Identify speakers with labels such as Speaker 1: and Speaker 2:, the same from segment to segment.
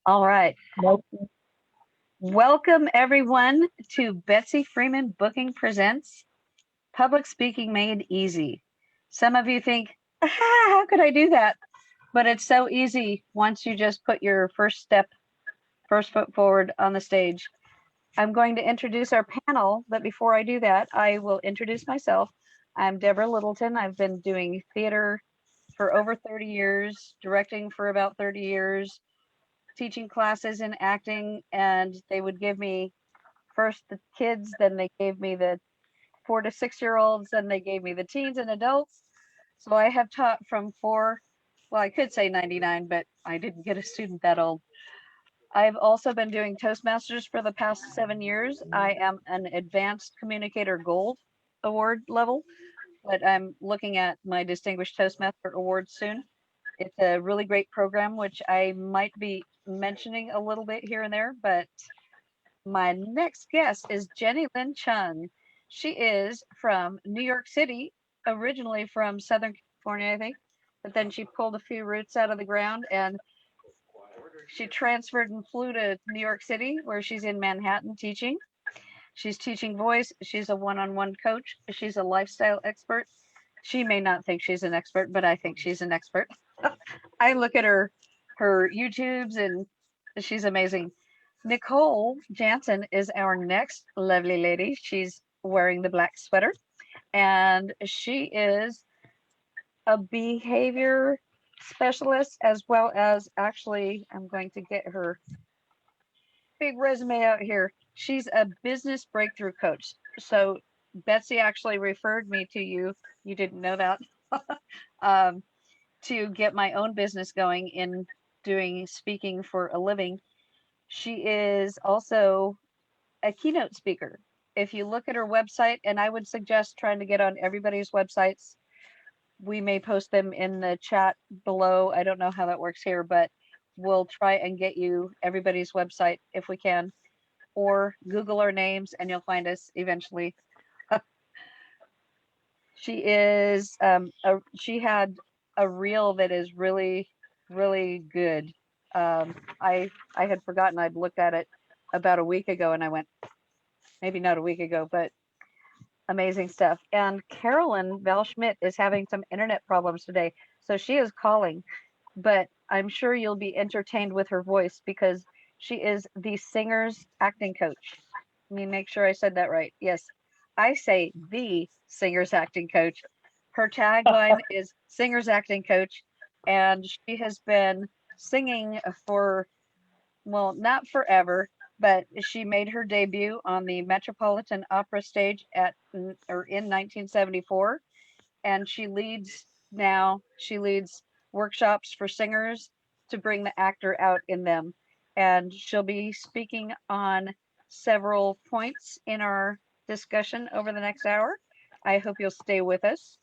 Speaker 1: All right. Welcome everyone to Betsy Freeman Booking Presents Public Speaking Made Easy. Some of you think, how could I do that? But it's so easy once you just put your first foot forward on the stage. I'm going to introduce our panel, but before I do that, I will introduce myself. I'm Deborah Littleton. I've been doing theater for over 30 years, directing for about 30 years, teaching classes in acting, and they would give me first the kids, then they gave me the 4 to 6-year-olds, then they gave me the teens and adults. So I have taught from well, I could say 99, but I didn't get a student that old. I've also been doing Toastmasters for the past 7 years. I am an Advanced Communicator Gold Award level, but I'm looking at my Distinguished Toastmaster Award soon. It's a really great program, which I might be mentioning a little bit here and there, but my next guest is Jennylyn Chung. She is from New York City, originally from Southern California, I think, but then she pulled a few roots out of the ground and she transferred and flew to New York City, where she's in Manhattan teaching. She's teaching voice. She's a one-on-one coach. She's a lifestyle expert. She may not think she's an expert, but I think she's an expert. I look at her YouTubes and she's amazing. Nicole Jansen is our next lovely lady. She's wearing the black sweater and she is a behavior specialist, as well as, actually, I'm going to get her big resume out here. She's a business breakthrough coach. So Betsy actually referred me to you. You didn't know that. To get my own business going in doing speaking for a living. She is also a keynote speaker. If you look at her website, and I would suggest trying to get on everybody's websites, we may post them in the chat below. I don't know how that works here, but we'll try and get you everybody's website if we can, or Google our names and you'll find us eventually. She is, she had a reel that is really, really good. I had forgotten I'd looked at it about a week ago and I went, maybe not a week ago, but amazing stuff. And Carolyn Val-Schmidt is having some internet problems today, so she is calling, but I'm sure you'll be entertained with her voice because she is the singer's acting coach. Let me make sure I said that right. Yes, I say the singer's acting coach. Her tagline is singer's acting coach, and she has been singing for, well, not forever, but she made her debut on the Metropolitan Opera stage in 1974, and she leads workshops for singers to bring the actor out in them. And she'll be speaking on several points in our discussion over the next hour. I hope you'll stay with us.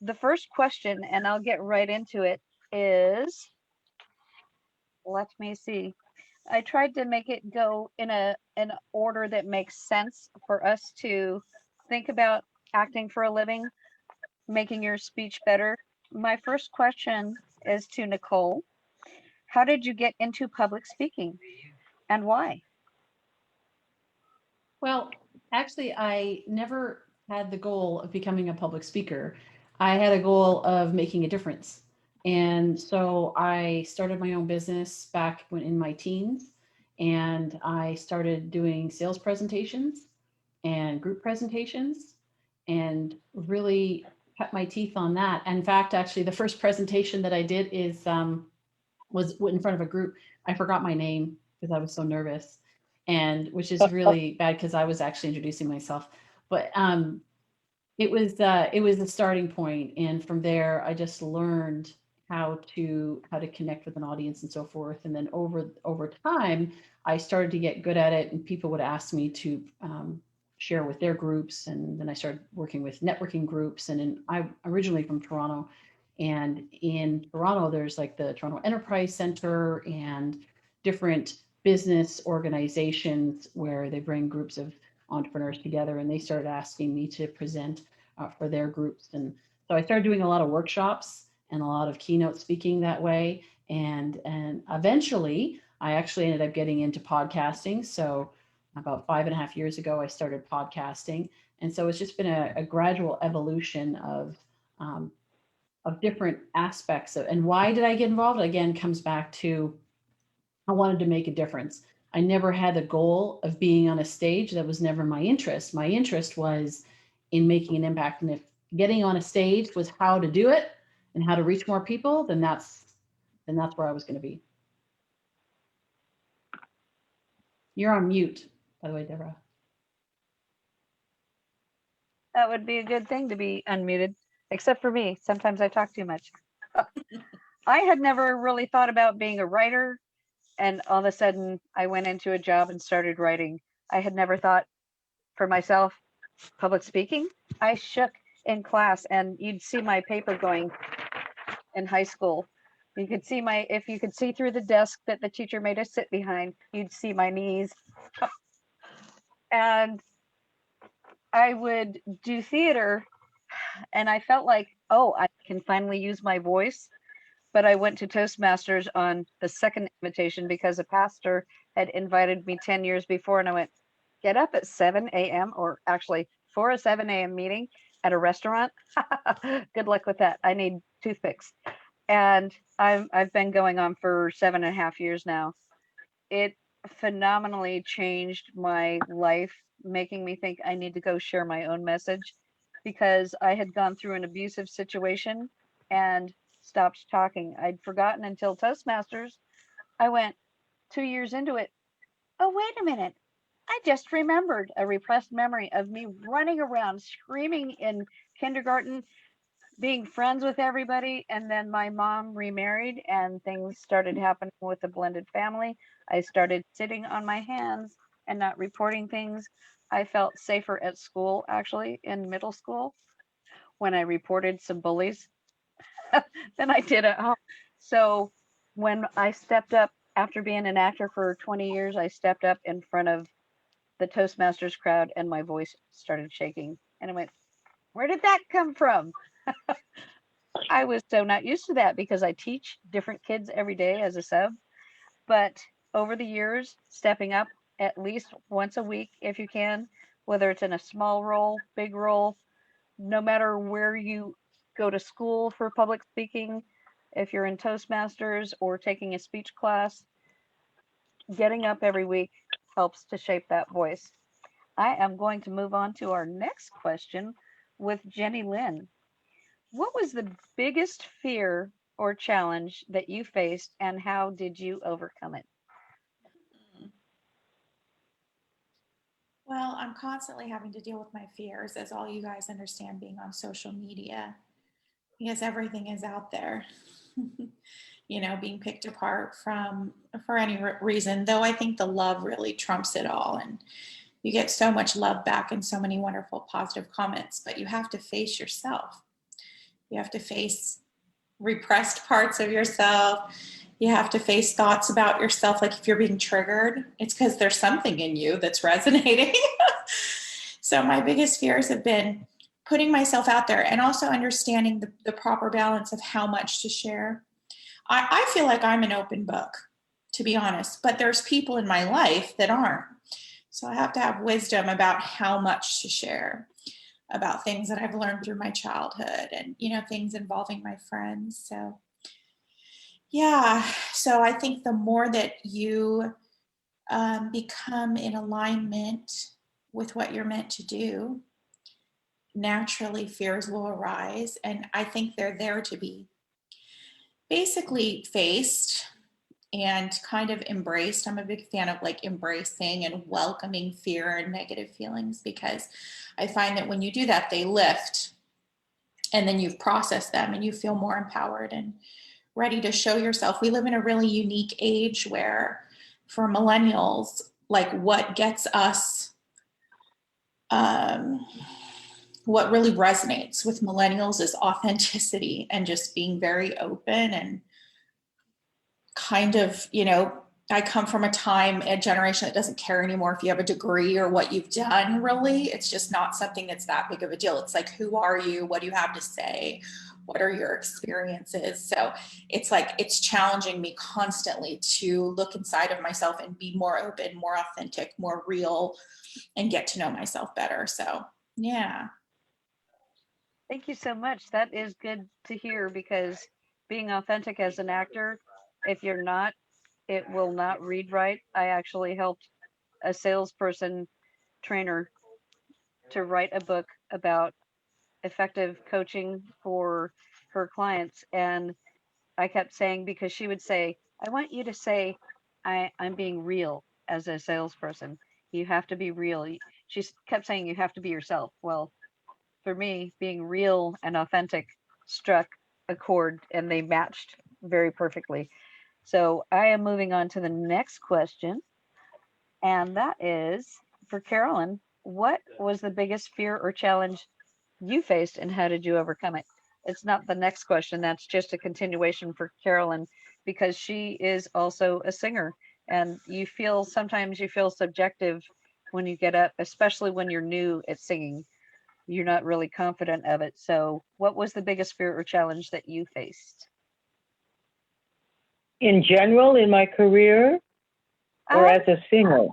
Speaker 1: The first question, and I'll get right into it, is, let me see. I tried to make it go in an order that makes sense for us to think about acting for a living, making your speech better. My first question is to Nicole. How did you get into public speaking and why?
Speaker 2: Well, actually, I never had the goal of becoming a public speaker. I had a goal of making a difference. And so I started my own business back when in my teens, and I started doing sales presentations and group presentations and really cut my teeth on that. In fact, actually, the first presentation that I did was in front of a group. I forgot my name because I was so nervous, and which is really bad because I was actually introducing myself. But it was the starting point, and from there I just learned how to connect with an audience and so forth. And then over time, I started to get good at it, and people would ask me to share with their groups, and then I started working with networking groups. And I'm originally from Toronto, and in Toronto there's like the Toronto Enterprise Center and different business organizations where they bring groups of entrepreneurs together, and they started asking me to present for their groups. And so I started doing a lot of workshops and a lot of keynote speaking that way. And eventually I actually ended up getting into podcasting. So about 5.5 years ago, I started podcasting. And so it's just been a gradual evolution of different aspects of, and why did I get involved? Again, comes back to, I wanted to make a difference. I never had a goal of being on a stage. That was never my interest. My interest was in making an impact. And if getting on a stage was how to do it and how to reach more people, then that's where I was going to be. You're on mute, by the way, Deborah.
Speaker 1: That would be a good thing to be unmuted, except for me. Sometimes I talk too much. I had never really thought about being a writer, and all of a sudden I went into a job and started writing. I had never thought for myself, public speaking. I shook in class, and you'd see my paper going in high school. You could see if you could see through the desk that the teacher made us sit behind, you'd see my knees. And I would do theater, and I felt like, oh, I can finally use my voice. But I went to Toastmasters on the second invitation because a pastor had invited me 10 years before, and I went, get up at 7 a.m. or actually for a 7 a.m. meeting at a restaurant. Good luck with that. I need toothpicks. And I've been going on for 7.5 years now. It phenomenally changed my life, making me think I need to go share my own message, because I had gone through an abusive situation and stopped talking. I'd forgotten until Toastmasters. I went 2 years into it. Oh, wait a minute. I just remembered a repressed memory of me running around screaming in kindergarten, being friends with everybody. And then my mom remarried and things started happening with the blended family. I started sitting on my hands and not reporting things. I felt safer at school, actually, in middle school, when I reported some bullies than I did at home. So when I stepped up after being an actor for 20 years, I stepped up in front of the Toastmasters crowd and my voice started shaking. And I went, where did that come from? I was so not used to that because I teach different kids every day as a sub. But over the years, stepping up at least once a week, if you can, whether it's in a small role, big role, no matter where you go to school for public speaking, if you're in Toastmasters or taking a speech class, getting up every week helps to shape that voice. I am going to move on to our next question with Jennylyn. What was the biggest fear or challenge that you faced, and how did you overcome it?
Speaker 3: Well, I'm constantly having to deal with my fears, as all you guys understand, being on social media, because everything is out there, being picked apart for any reason, though I think the love really trumps it all. And you get so much love back and so many wonderful positive comments, but you have to face yourself. You have to face repressed parts of yourself. You have to face thoughts about yourself. Like if you're being triggered, it's because there's something in you that's resonating. So my biggest fears have been putting myself out there and also understanding the proper balance of how much to share. I feel like I'm an open book, to be honest, but there's people in my life that aren't. So I have to have wisdom about how much to share, about things that I've learned through my childhood and, things involving my friends. So yeah, so I think the more that you become in alignment with what you're meant to do, naturally fears will arise. And I think they're there to be basically faced and kind of embraced. I'm a big fan of like embracing and welcoming fear and negative feelings, because I find that when you do that, they lift, and then you've processed them and you feel more empowered and ready to show yourself. We live in a really unique age where, for millennials, like what gets us, what really resonates with millennials is authenticity and just being very open and kind of, I come from a generation that doesn't care anymore if you have a degree or what you've done, really. It's just not something that's that big of a deal. It's like, who are you? What do you have to say? What are your experiences? So it's like, it's challenging me constantly to look inside of myself and be more open, more authentic, more real, and get to know myself better. So yeah.
Speaker 1: Thank you so much. That is good to hear, because being authentic as an actor, if you're not, it will not read right. I actually helped a salesperson trainer to write a book about effective coaching for her clients. And I kept saying, because she would say, I want you to say, I'm being real as a salesperson. You have to be real. She kept saying, you have to be yourself. Well, for me, being real and authentic struck a chord, and they matched very perfectly. So I am moving on to the next question. And that is for Carolyn. What was the biggest fear or challenge you faced, and how did you overcome it? It's not the next question. That's just a continuation for Carolyn, because she is also a singer, and sometimes you feel subjective when you get up, especially when you're new at singing. You're not really confident of it. So what was the biggest fear or challenge that you faced?
Speaker 4: In general, in my career, or as a singer?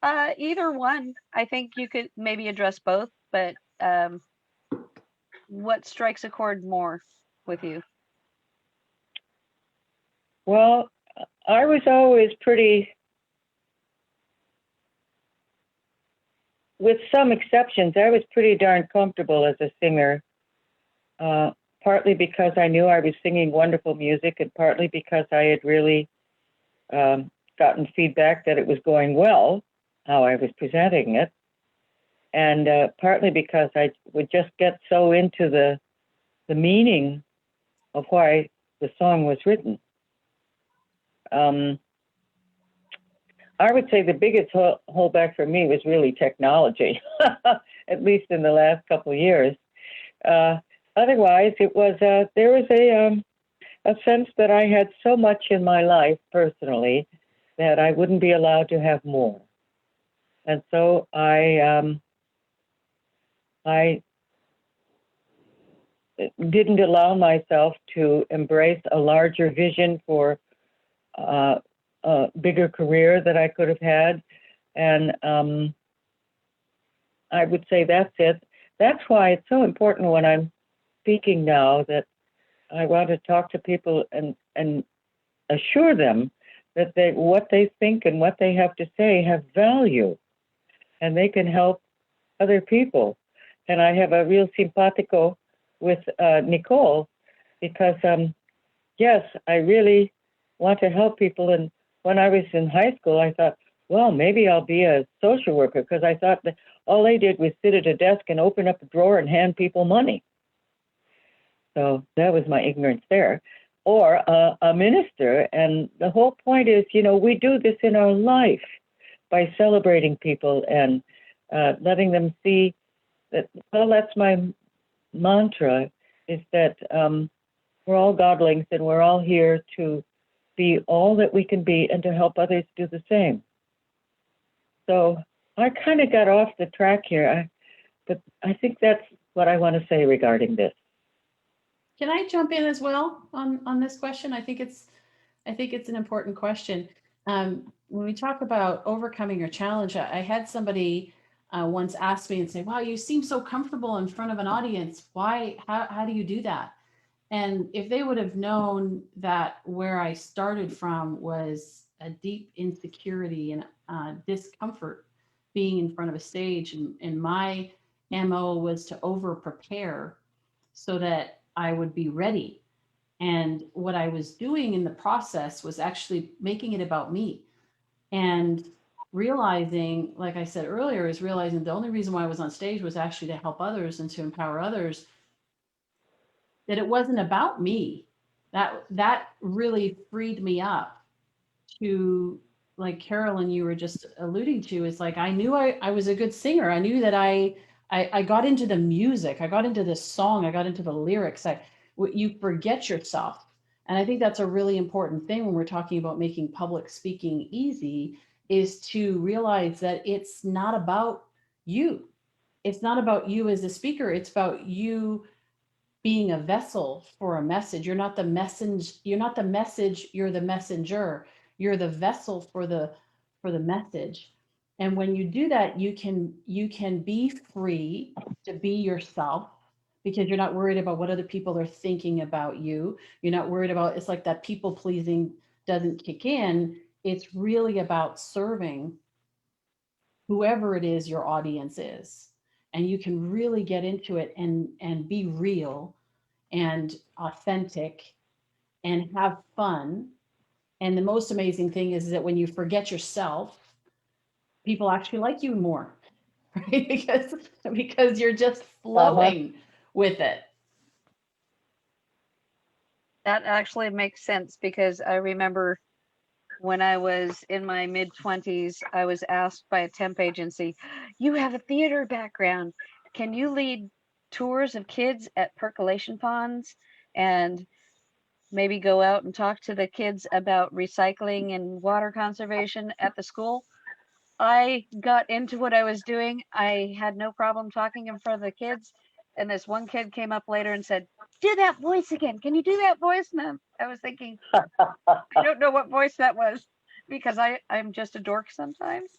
Speaker 1: Either one. I think you could maybe address both, but what strikes a chord more with you?
Speaker 4: Well, I was always pretty, with some exceptions, I was pretty darn comfortable as a singer, partly because I knew I was singing wonderful music, and partly because I had really gotten feedback that it was going well, how I was presenting it, and partly because I would just get so into the meaning of why the song was written. I would say the biggest holdback for me was really technology, at least in the last couple of years. Otherwise, it was there was a sense that I had so much in my life personally that I wouldn't be allowed to have more, and so I didn't allow myself to embrace a larger vision for a bigger career that I could have had. And I would say that's it. That's why it's so important when I'm speaking now that I want to talk to people and assure them that what they think and what they have to say have value, and they can help other people. And I have a real simpatico with Nicole, because yes, I really want to help people. And when I was in high school, I thought, well, maybe I'll be a social worker, because I thought that all they did was sit at a desk and open up a drawer and hand people money. So that was my ignorance there. Or a minister. And the whole point is, we do this in our life by celebrating people and letting them see that, well, that's my mantra, is that we're all godlings, and we're all here to be all that we can be and to help others do the same. So I kind of got off the track here, but I think that's what I want to say regarding this.
Speaker 2: Can I jump in as well on this question? I think it's an important question. When we talk about overcoming your challenge, I had somebody once ask me and say, wow, you seem so comfortable in front of an audience. Why, how do you do that? And if they would have known that where I started from was a deep insecurity and discomfort being in front of a stage, and my MO was to over prepare so that I would be ready. And what I was doing in the process was actually making it about me, and realizing, like I said earlier, is realizing the only reason why I was on stage was actually to help others and to empower others, that it wasn't about me. That really freed me up to, like Carolyn, you were just alluding to, is like, I knew I was a good singer. I knew that I got into the music. I got into the song. I got into the lyrics. You forget yourself. And I think that's a really important thing when we're talking about making public speaking easy, is to realize that it's not about you. It's not about you as a speaker. It's about you being a vessel for a message. You're not the message, you're not the message, you're the messenger. You're the vessel for the message. And when you do that, you can be free to be yourself, because you're not worried about what other people are thinking about you. You're not worried about, it's like that people pleasing doesn't kick in. It's really about serving whoever it is your audience is. And you can really get into it and be real and authentic and have fun. And the most amazing thing is that when you forget yourself, people actually like you more, right? Because you're just flowing with it.
Speaker 1: That actually makes sense, because I remember when I was in my mid-20s, I was asked by a temp agency, "You have a theater background. Can you lead tours of kids at percolation ponds and maybe go out and talk to the kids about recycling and water conservation at the school?" I got into what I was doing. I had no problem talking in front of the kids. And this one kid came up later and said, "Do that voice again. Can you do that voice?" And I was thinking, I don't know what voice that was, because I'm just a dork sometimes.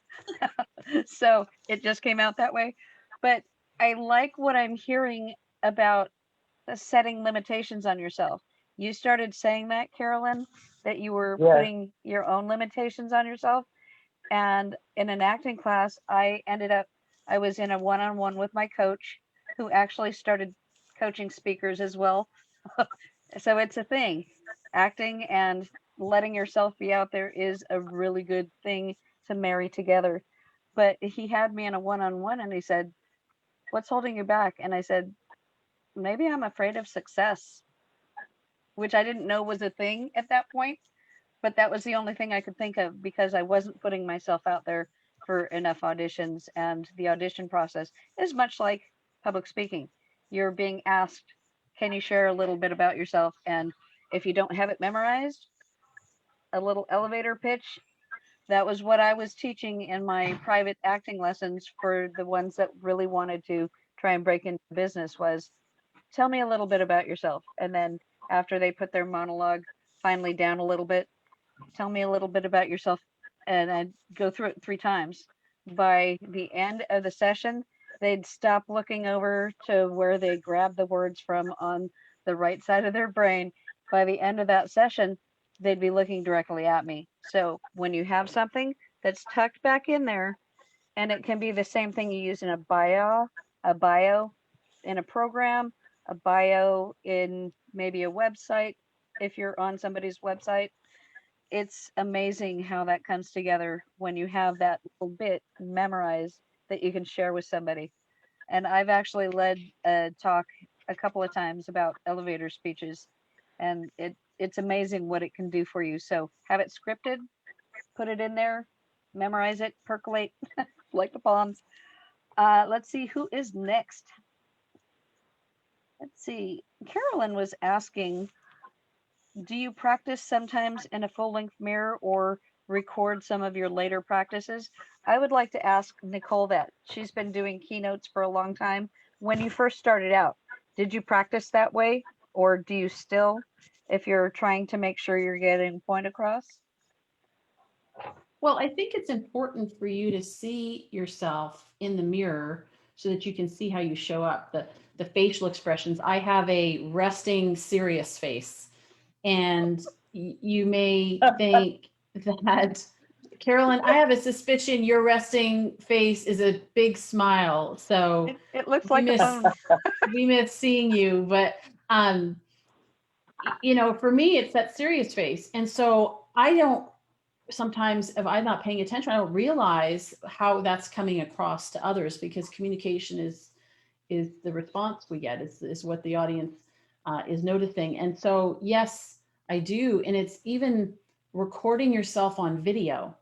Speaker 1: So it just came out that way. But I like what I'm hearing about setting limitations on yourself. You started saying that, Carolyn, that you were
Speaker 4: Yes.
Speaker 1: putting your own limitations on yourself. And in an acting class, I was in a one-on-one with my coach, who actually started coaching speakers as well. So it's a thing. Acting and letting yourself be out there is a really good thing to marry together. But he had me in a one-on-one and he said, "What's holding you back?" And I said, "Maybe I'm afraid of success," which I didn't know was a thing at that point. But that was the only thing I could think of, because I wasn't putting myself out there for enough auditions. And the audition process is much like public speaking. You're being asked, "Can you share a little bit about yourself?" And if you don't have it memorized, a little elevator pitch. That was what I was teaching in my private acting lessons for the ones that really wanted to try and break into business, was, "Tell me a little bit about yourself." And then after they put their monologue finally down a little bit, "Tell me a little bit about yourself." And I'd go through it 3 times. By the end of the session, they'd stop looking over to where they grabbed the words from on the right side of their brain. By the end of that session, they'd be looking directly at me. So when you have something that's tucked back in there, and it can be the same thing you use in a bio in a program, a bio in maybe a website, if you're on somebody's website, it's amazing how that comes together when you have that little bit memorized that you can share with somebody. And I've actually led a talk a couple of times about elevator speeches, and it's amazing what it can do for you. So have it scripted, put it in there, memorize it, percolate like the palms. Let's see who is next. Let's see. Carolyn was asking, do you practice sometimes in a full-length mirror or record some of your later practices? I would like to ask Nicole that. She's been doing keynotes for a long time. When you first started out, did you practice that way, or do you still, if you're trying to make sure you're getting point across?
Speaker 2: Well, I think it's important for you to see yourself in the mirror so that you can see how you show up, the facial expressions. I have a resting, serious face. And you may think that, Carolyn, I have a suspicion your resting face is a big smile. So
Speaker 1: It looks like a phone.
Speaker 2: we miss seeing you, but for me, it's that serious face. And so I don't, sometimes if I'm not paying attention, I don't realize how that's coming across to others, because communication is the response we get, is what the audience is noticing. And so, yes, I do. And it's even recording yourself on video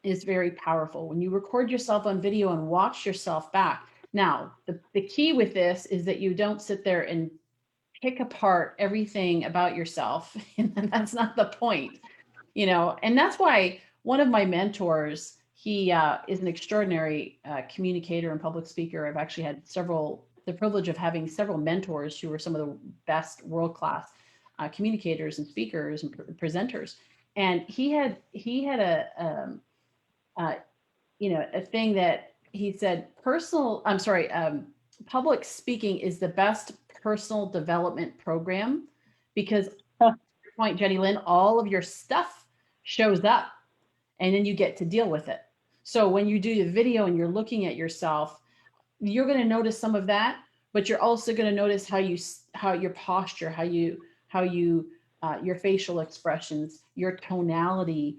Speaker 2: is very powerful. When you record yourself on video and watch yourself back. Now, the key with this is that you don't sit there and pick apart everything about yourself. And that's not the point, and that's why one of my mentors, he is an extraordinary communicator and public speaker. I've actually had several the privilege of having several mentors who were some of the best world-class communicators and speakers and presenters. And he had a thing that he said, public speaking is the best personal development program because, point, Jennylyn, all of your stuff shows up and then you get to deal with it. So when you do the video and you're looking at yourself, you're going to notice some of that, but you're also going to notice how your posture, your facial expressions, your tonality,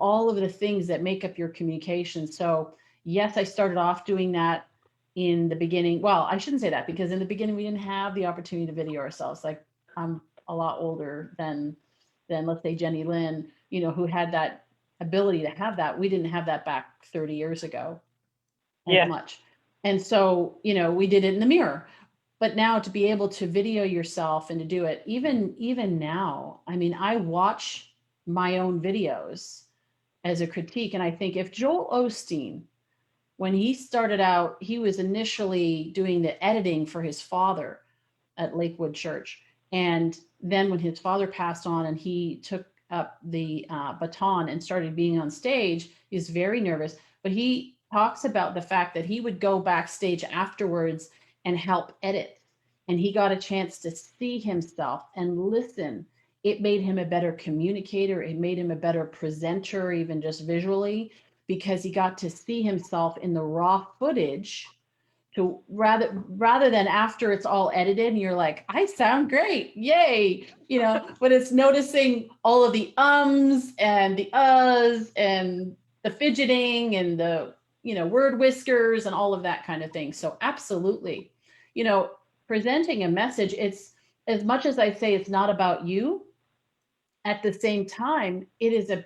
Speaker 2: all of the things that make up your communication. So yes, I started off doing that in the beginning. Well, I shouldn't say that because in the beginning, we didn't have the opportunity to video ourselves. Like I'm a lot older than let's say Jennylyn, who had that ability to have that. We didn't have that back 30 years ago as much. And so, we did it in the mirror. But now to be able to video yourself and to do it, even now, I mean, I watch my own videos as a critique. And I think if Joel Osteen, when he started out, he was initially doing the editing for his father at Lakewood Church. And then when his father passed on and he took up the baton and started being on stage, he was very nervous. But he talks about the fact that he would go backstage afterwards and help edit. And he got a chance to see himself and listen. It made him a better communicator. It made him a better presenter, even just visually, because he got to see himself in the raw footage to rather than after it's all edited and you're like, I sound great, yay, but it's noticing all of the ums and the uhs and the fidgeting and the, word whiskers and all of that kind of thing. So absolutely, presenting a message, it's as much as I say it's not about you, at the same time, it is a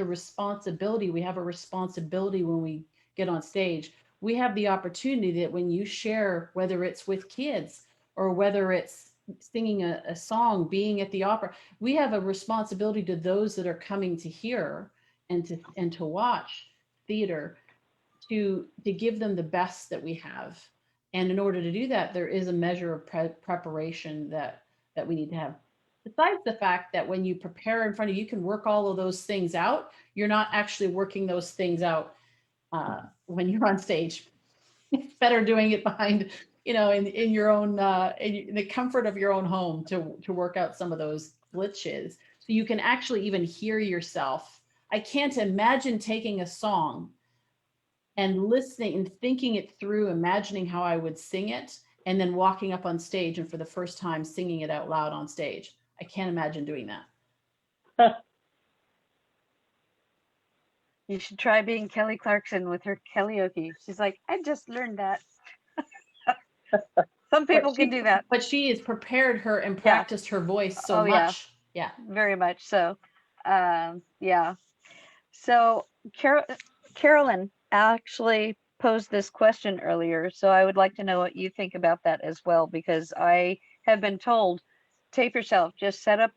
Speaker 2: responsibility. We have a responsibility when we get on stage. We have the opportunity that when you share, whether it's with kids or whether it's singing a song, being at the opera, we have a responsibility to those that are coming to hear and to watch theater to give them the best that we have. And in order to do that, there is a measure of preparation that we need to have. Besides the fact that when you prepare in front of you, you can work all of those things out. You're not actually working those things out when you're on stage. It's better doing it behind, in your own, in the comfort of your own home to work out some of those glitches. So you can actually even hear yourself. I can't imagine taking a song and listening and thinking it through, imagining how I would sing it, and then walking up on stage and for the first time singing it out loud on stage. I can't imagine doing that.
Speaker 1: You should try being Kelly Clarkson with her karaoke. She's like, I just learned that. Some people can do that.
Speaker 2: But she has prepared her and practiced her voice so much. Yeah.
Speaker 1: Very much so. Yeah. So Carolyn actually posed this question earlier. So I would like to know what you think about that as well, because I have been told, tape yourself, just set up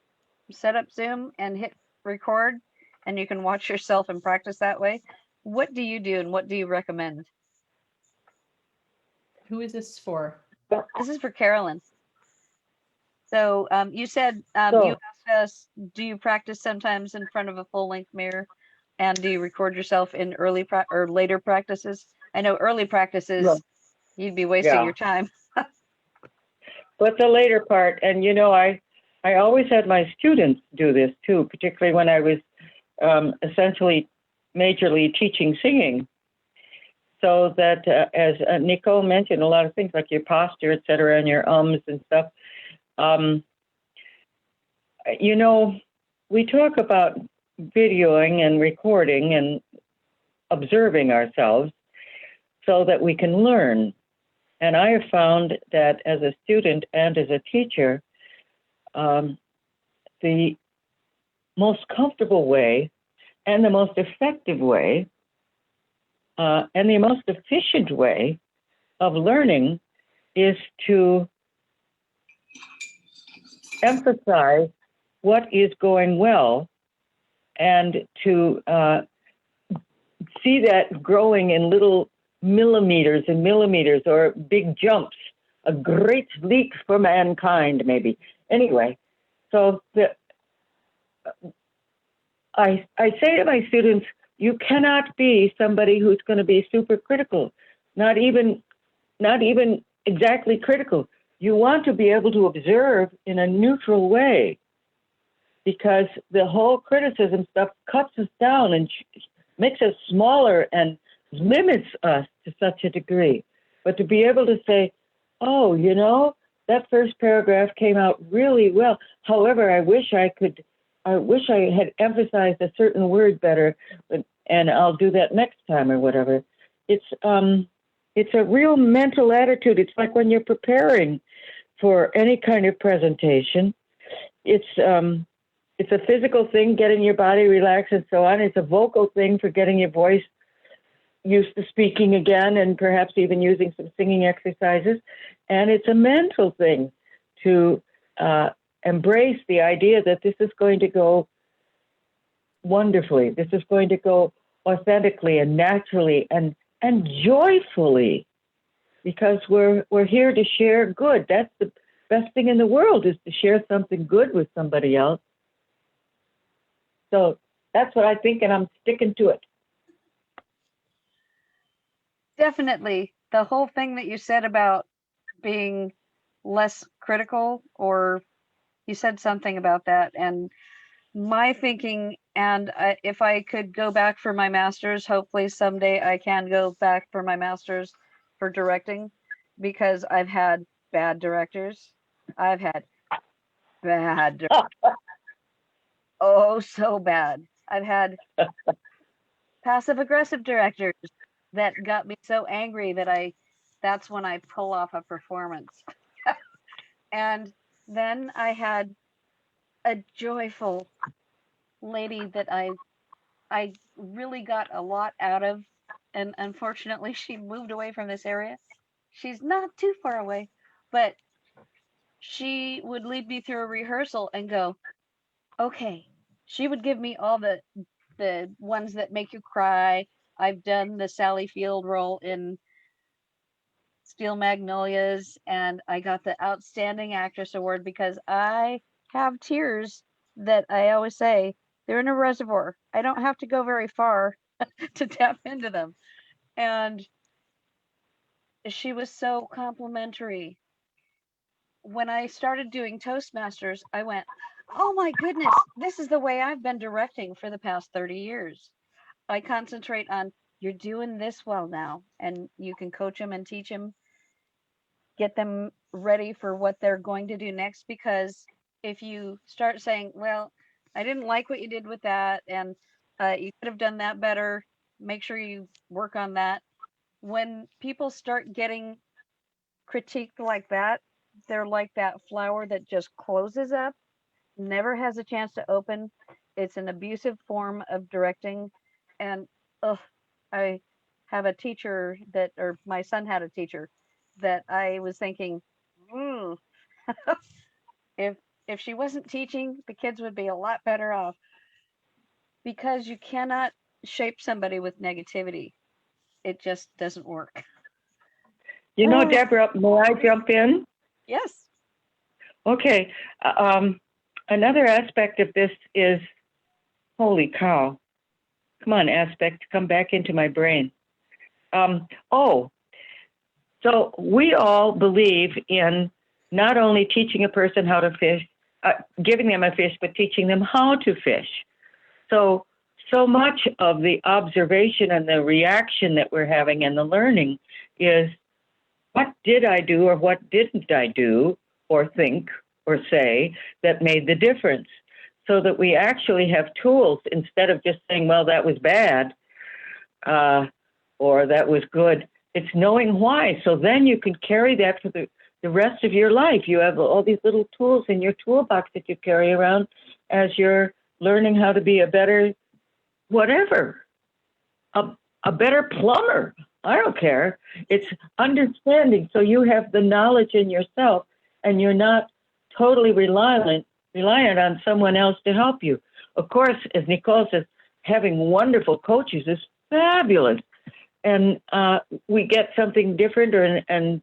Speaker 1: Zoom and hit record, and you can watch yourself and practice that way. What do you do and what do you recommend?
Speaker 2: Who is this for?
Speaker 1: This is for Carolyn. So you said you asked us, do you practice sometimes in front of a full-length mirror? And do you record yourself in early or later practices? I know early practices, you'd be wasting your time.
Speaker 4: But the later part, and I always had my students do this too, particularly when I was essentially majorly teaching singing. So that, as Nicole mentioned, a lot of things like your posture, et cetera, and your ums and stuff. We talk about videoing and recording and observing ourselves so that we can learn. And I have found that as a student and as a teacher, the most comfortable way and the most effective way and the most efficient way of learning is to emphasize what is going well and to see that growing in little millimeters and millimeters or big jumps a great leap for mankind, maybe. Anyway, so I say to my students, you cannot be somebody who's going to be super critical, not even exactly critical. You want to be able to observe in a neutral way, because the whole criticism stuff cuts us down and makes us smaller and limits us to such a degree. But to be able to say, oh, you know, that first paragraph came out really well. However, I wish I had emphasized a certain word better, and I'll do that next time or whatever. It's a real mental attitude. It's like when you're preparing for any kind of presentation. It's a physical thing, getting your body relaxed and so on. It's a vocal thing for getting your voice used to speaking again, and perhaps even using some singing exercises. And it's a mental thing to embrace the idea that this is going to go wonderfully. This is going to go authentically and naturally and joyfully, because we're here to share good. That's the best thing in the world, is to share something good with somebody else. So that's what I think, and I'm sticking to it.
Speaker 1: Definitely. The whole thing that you said about being less critical, or you said something about that, and my thinking, and if I could go back for my master's, hopefully someday I can go back for my master's for directing, because I've had bad directors. I've had bad, oh, so bad. I've had passive aggressive directors that got me so angry that that's when I pull off a performance. And then I had a joyful lady that I really got a lot out of, and unfortunately she moved away from this area. She's not too far away, but she would lead me through a rehearsal and go, okay. She would give me all the ones that make you cry. I've done the Sally Field role in Steel Magnolias, and I got the Outstanding Actress Award because I have tears that I always say they're in a reservoir. I don't have to go very far to tap into them. And she was so complimentary. When I started doing Toastmasters, I went, oh my goodness, this is the way I've been directing for the past 30 years. I concentrate on, you're doing this well now, and you can coach them and teach them, get them ready for what they're going to do next. Because if you start saying, well, I didn't like what you did with that, and you could have done that better, make sure you work on that. When people start getting critiqued like that, they're like that flower that just closes up, never has a chance to open. It's an abusive form of directing. And I have a teacher or my son had a teacher that I was thinking, if she wasn't teaching, the kids would be a lot better off, because you cannot shape somebody with negativity. It just doesn't work.
Speaker 4: You know, Deborah, may I jump in?
Speaker 1: Yes.
Speaker 4: Okay. Another aspect of this is, holy cow. Come on, aspect, come back into my brain. So we all believe in not only teaching a person how to fish, giving them a fish, but teaching them how to fish. So much of the observation and the reaction that we're having and the learning is, what did I do or what didn't I do or think or say that made the difference? So that we actually have tools, instead of just saying, well, that was bad or that was good. It's knowing why. So then you can carry that for the rest of your life. You have all these little tools in your toolbox that you carry around as you're learning how to be a better whatever, a better plumber. I don't care. It's understanding. So you have the knowledge in yourself, and you're not totally reliant on someone else to help you. Of course, as Nicole says, having wonderful coaches is fabulous. And we get something different, and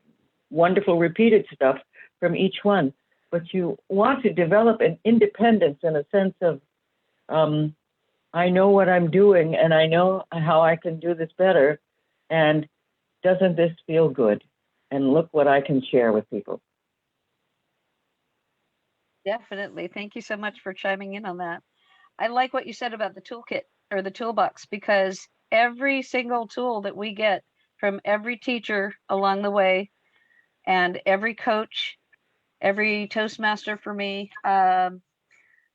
Speaker 4: wonderful repeated stuff from each one. But you want to develop an independence in a sense of, I know what I'm doing and I know how I can do this better. And doesn't this feel good? And look what I can share with people.
Speaker 1: Definitely. Thank you so much for chiming in on that. I like what you said about the toolkit or the toolbox, because every single tool that we get from every teacher along the way and every coach, every Toastmaster for me. I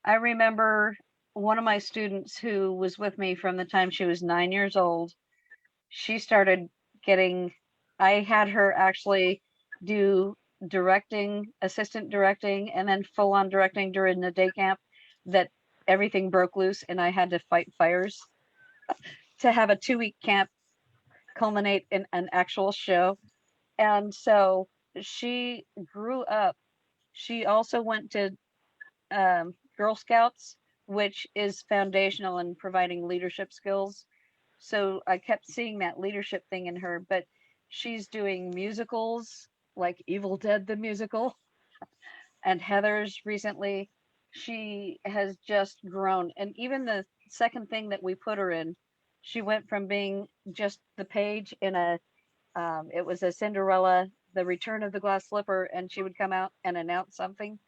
Speaker 1: remember one of my students who was with me from the time she was 9 years old. She started getting, I had her actually do directing, assistant directing, and then full on directing during the day camp, that everything broke loose and I had to fight fires to have a 2-week camp culminate in an actual show. And so she grew up. She also went to Girl Scouts, which is foundational in providing leadership skills. So I kept seeing that leadership thing in her, but she's doing musicals like Evil Dead the musical and Heather's recently. She has just grown. And even the second thing that we put her in, she went from being just the page in a it was a Cinderella, the Return of the Glass Slipper, and she would come out and announce something.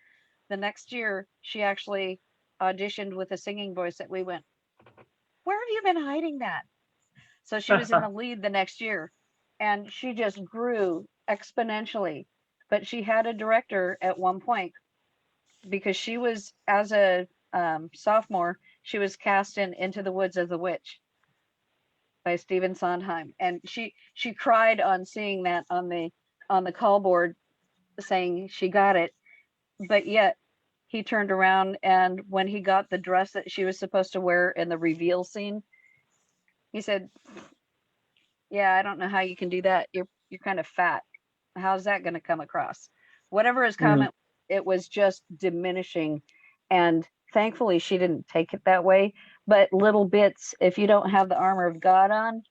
Speaker 1: The next year, she actually auditioned with a singing voice that we went, where have you been hiding that? So she was in the lead the next year, and she just grew exponentially. But she had a director at one point, because she was, as a sophomore, she was cast in Into the Woods as a Witch by Stephen Sondheim, and she cried on seeing that on the call board, saying she got it. But yet he turned around, and when he got the dress that she was supposed to wear in the reveal scene, he said, yeah, I don't know how you can do that. You're kind of fat. How's that going to come across? Whatever his comment, it was just diminishing. And thankfully she didn't take it that way. But little bits, if you don't have the armor of God on,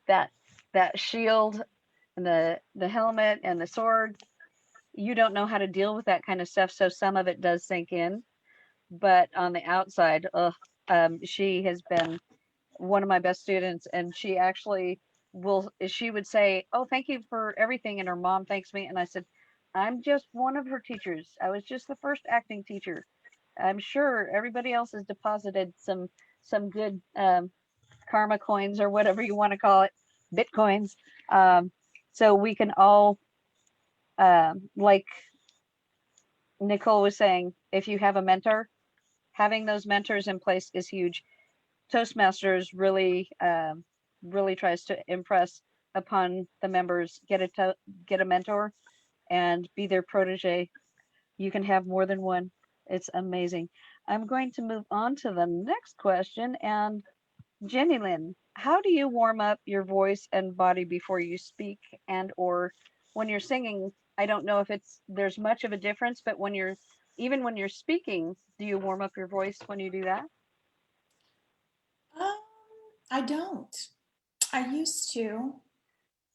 Speaker 1: that shield and the helmet and the sword, you don't know how to deal with that kind of stuff. So some of it does sink in. But on the outside, she has been one of my best students, and she actually she would say, oh, thank you for everything, and her mom thanks me. And I said, I'm just one of her teachers. I was just the first acting teacher. I'm sure everybody else has deposited some good karma coins, or whatever you want to call it, bitcoins, so we can all, like Nicole was saying, if you have a mentor, having those mentors in place is huge. Toastmasters really tries to impress upon the members, get a mentor and be their protege. You can have more than one. It's amazing. I'm going to move on to the next question. And Jennylyn, how do you warm up your voice and body before you speak, and or when you're singing? I don't know if there's much of a difference, but when you're speaking, do you warm up your voice when you do that?
Speaker 3: I don't. I used to.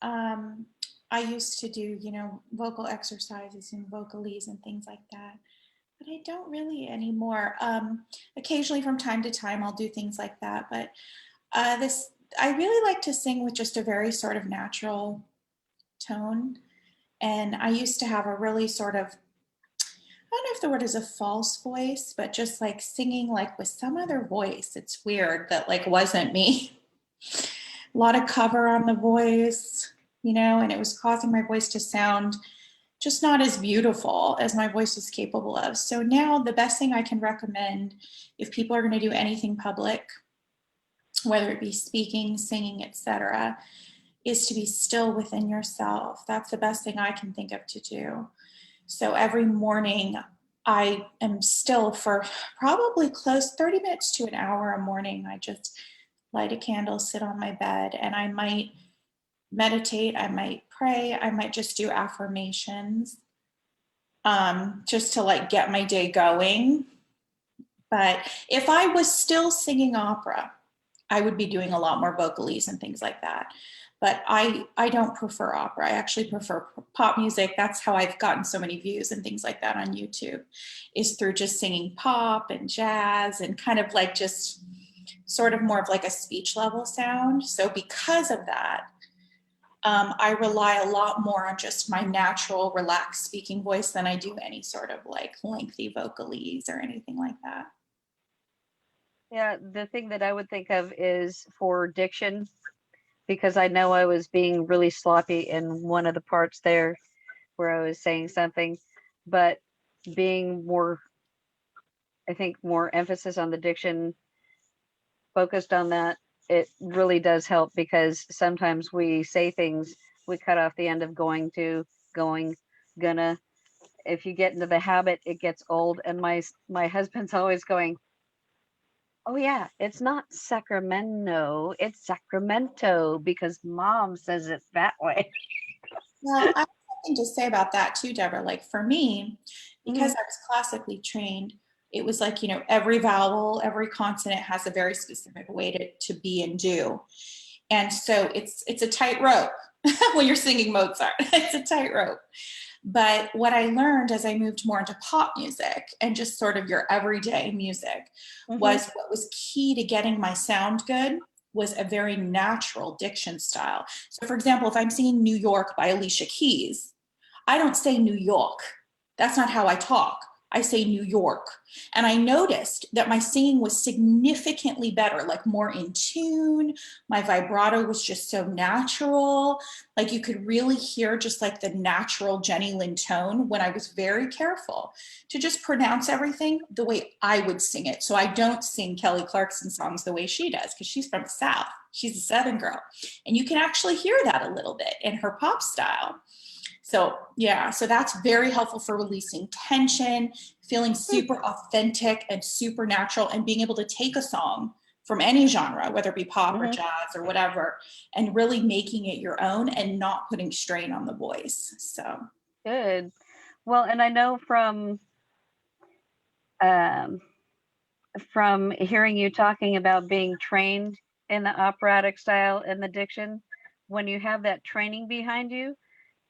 Speaker 3: I used to do, vocal exercises and vocalize and things like that, but I don't really anymore. Occasionally from time to time, I'll do things like that, but I really like to sing with just a very sort of natural tone. And I used to have a really sort of, I don't know if the word is a false voice, but just like singing like with some other voice. It's weird that like wasn't me. A lot of cover on the voice, and it was causing my voice to sound just not as beautiful as my voice is capable of. So now the best thing I can recommend, if people are going to do anything public, whether it be speaking, singing, etc., is to be still within yourself. That's the best thing I can think of to do. So every morning I am still for probably close 30 minutes to an hour a morning. I just light a candle, sit on my bed, and I might meditate, I might pray, I might just do affirmations, just to like get my day going. But if I was still singing opera, I would be doing a lot more vocalies and things like that. But I don't prefer opera. I actually prefer pop music. That's how I've gotten so many views and things like that on YouTube, is through just singing pop and jazz and kind of like just sort of more of like a speech level sound. So because of that, I rely a lot more on just my natural relaxed speaking voice than I do any sort of like lengthy vocalese or anything like that.
Speaker 1: Yeah, the thing that I would think of is for diction, because I know I was being really sloppy in one of the parts there where I was saying something, but being more, I think, more emphasis on the diction, focused on that, it really does help, because sometimes we say things, we cut off the end of going to, going, gonna. If you get into the habit, it gets old. And my husband's always going, oh yeah, it's not Sacramento, it's Sacramento, because mom says it that way.
Speaker 3: Well, I have something to say about that too, Deborah. Like for me, because I was classically trained, it was like, you know, every vowel, every consonant has a very specific way to be and do. And so it's a tightrope when you're singing Mozart. It's a tightrope. But what I learned as I moved more into pop music and just sort of your everyday music was what was key to getting my sound good was a very natural diction style. So for example, if I'm singing New York by Alicia Keys, I don't say New York. That's not how I talk. I say New York. And I noticed that my singing was significantly better, like more in tune. My vibrato was just so natural. Like you could really hear just like the natural Jennylyn tone when I was very careful to just pronounce everything the way I would sing it. So I don't sing Kelly Clarkson songs the way she does, because she's from the South. She's a Southern girl. And you can actually hear that a little bit in her pop style. So yeah, so that's very helpful for releasing tension, feeling super authentic and super natural, and being able to take a song from any genre, whether it be pop or jazz or whatever, and really making it your own and not putting strain on the voice. So
Speaker 1: Good. Well, and I know from hearing you talking about being trained in the operatic style and the diction, when you have that training behind you,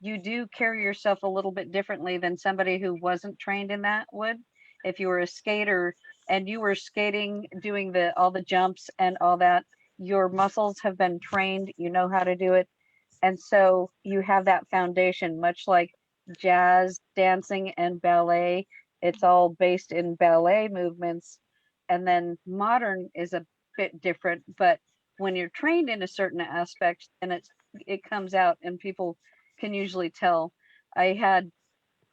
Speaker 1: you do carry yourself a little bit differently than somebody who wasn't trained in that would. If you were a skater and you were skating, doing all the jumps and all that, your muscles have been trained, you know how to do it. And so you have that foundation, much like jazz, dancing, and ballet. It's all based in ballet movements. And then modern is a bit different, but when you're trained in a certain aspect, and it comes out and people can usually tell. I had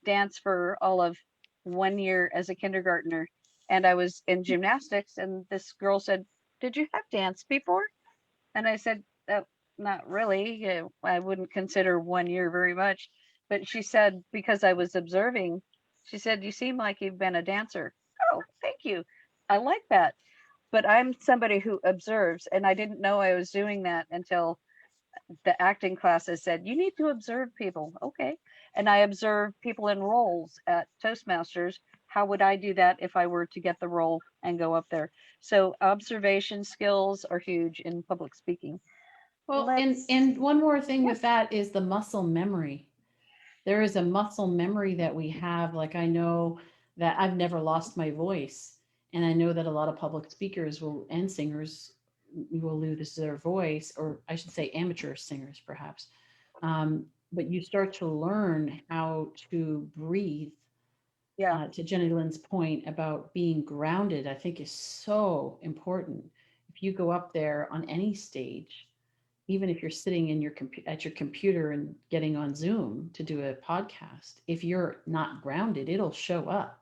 Speaker 1: dance for all of 1 year as a kindergartner, and I was in gymnastics, and this girl said, "Did you have dance before?" And I said, "Not really. I wouldn't consider 1 year very much." But she said, because I was observing, she said, "You seem like you've been a dancer." Oh, thank you. I like that. But I'm somebody who observes, and I didn't know I was doing that until the acting classes said, you need to observe people. Okay. And I observe people in roles at Toastmasters. How would I do that if I were to get the role and go up there? So observation skills are huge in public speaking.
Speaker 2: Well, and one more thing with that is the muscle memory. There is a muscle memory that we have. Like I know that I've never lost my voice. And I know that a lot of public speakers and singers will lose their voice, or I should say amateur singers perhaps. But you start to learn how to breathe.
Speaker 1: Yeah.
Speaker 2: To Jennylyn's point about being grounded, I think is so important. If you go up there on any stage, even if you're sitting in at your computer and getting on Zoom to do a podcast, if you're not grounded, it'll show up.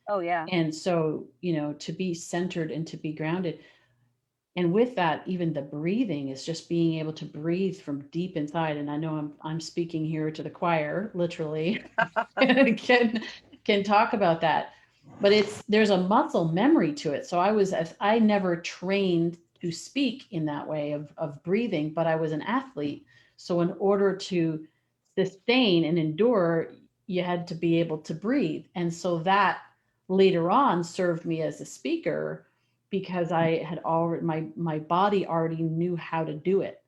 Speaker 1: Oh yeah.
Speaker 2: And so, to be centered and to be grounded. And with that, even the breathing is just being able to breathe from deep inside. And I know I'm speaking here to the choir, literally, can talk about that. But there's a muscle memory to it. So I never trained to speak in that way of breathing, but I was an athlete. So in order to sustain and endure, you had to be able to breathe. And so that later on served me as a speaker because I had already, my body already knew how to do it.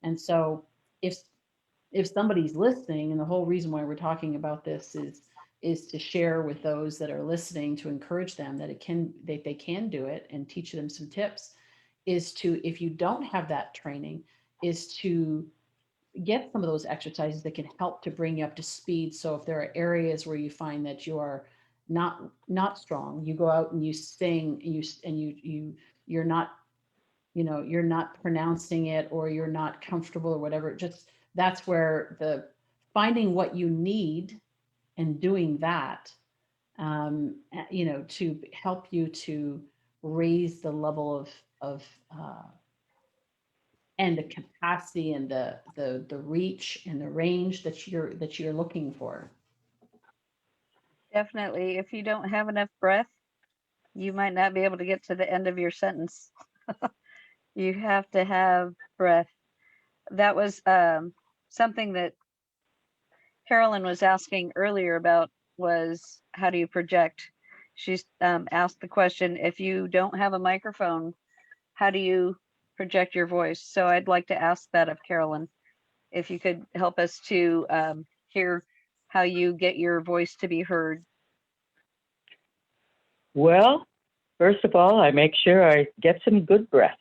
Speaker 2: And so if somebody's listening, and the whole reason why we're talking about this is to share with those that are listening, to encourage them that they can do it and teach them some tips, is to, if you don't have that training, is to get some of those exercises that can help to bring you up to speed. So if there are areas where you find that you are not strong, you go out and you sing, you're not, you're not pronouncing it, or you're not comfortable or whatever. Just, that's where the finding what you need and doing that, to help you to raise the level of and the capacity and the reach and the range that you're looking for.
Speaker 1: Definitely. If you don't have enough breath, you might not be able to get to the end of your sentence. You have to have breath. That was something that Carolyn was asking earlier about, was how do you project? She's asked the question, if you don't have a microphone, how do you project your voice? So I'd like to ask that of Carolyn, if you could help us to hear how you get your voice to be heard.
Speaker 4: Well, first of all, I make sure I get some good breath.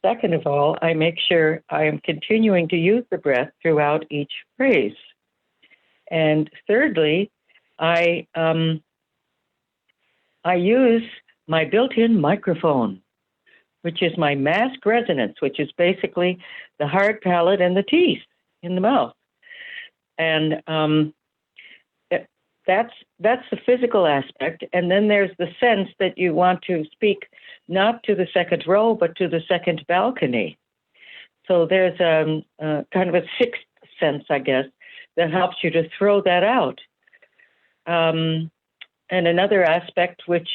Speaker 4: Second of all, I make sure I am continuing to use the breath throughout each phrase. And thirdly, I use my built-in microphone, which is my mask resonance, which is basically the hard palate and the teeth in the mouth. And that's the physical aspect. And then there's the sense that you want to speak not to the second row, but to the second balcony. So there's a kind of a sixth sense, I guess, that helps you to throw that out. And another aspect, which